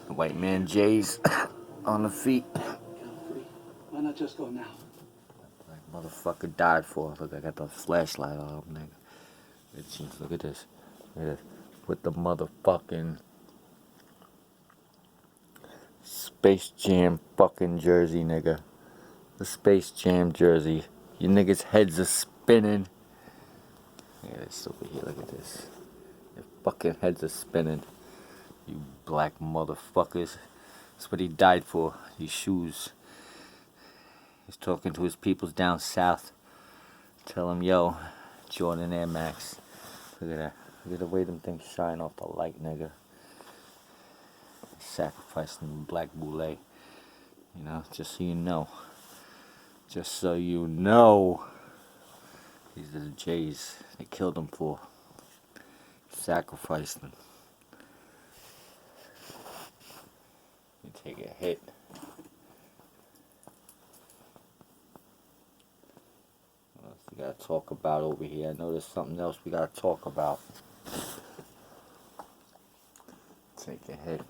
The white man J's on the feet. Why not just go now? Like motherfucker died for. Look, I got the flashlight on him, nigga. Look at this. Look at this. With the motherfucking Space Jam fucking jersey, nigga. The Space Jam jersey. You niggas' heads are spinning. Look at this over here, look at this. Your fucking heads are spinning. You black motherfuckers. That's what he died for. These shoes. He's talking to his peoples down south. Tell them, yo, Jordan Air Max. Look at that. Look at the way them things shine off the light, nigga. Sacrificing black boule. You know, just so you know. Just so you know. These are the J's. They killed them for. Sacrificed them. You take a hit. What else we gotta talk about over here? I know there's something else we gotta talk about. Take a hit.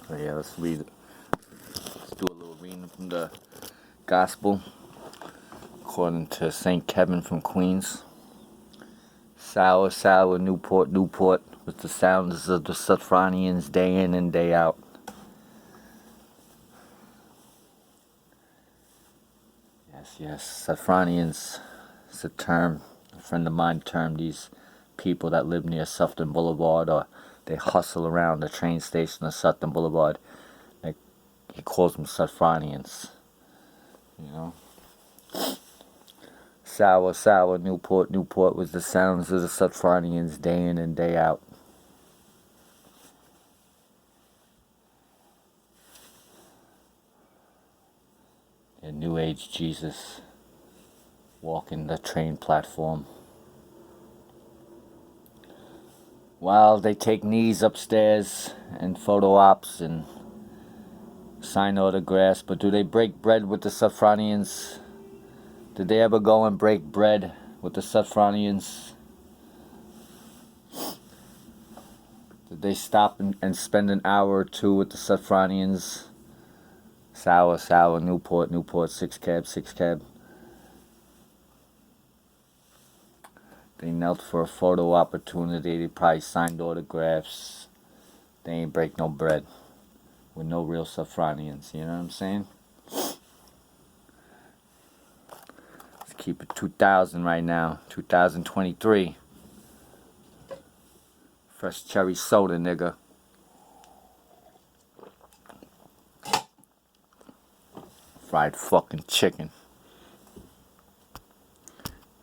So yeah, let's read it. Let's do a little reading from the Gospel according to St. Kevin from Queens. Sour, sour, Newport, Newport, with the sounds of the Sutphinarians day in and day out. Yes, Sutphinarians is a term. A friend of mine termed these people that live near Sutphin Boulevard, or they hustle around the train station of Sutphin Boulevard. He calls them Sutphinarians. You know? Sour, sour, Newport, Newport was the sounds of the Sutphinarians day in and day out. A New Age Jesus walking the train platform. While they take knees upstairs and photo ops and sign autographs, but do they break bread with the Sutphinarians? Did they ever go and break bread with the Sutphinarians? Did they stop and spend an hour or two with the Sutphinarians? Sour, sour, Newport, Newport, 6 cab, 6 cab. They knelt for a photo opportunity. They probably signed autographs. They ain't break no bread with no real Sutphinarians. You know what I'm saying? Let's keep it 2000 right now. 2023. Fresh cherry soda, nigga. Fried fucking chicken.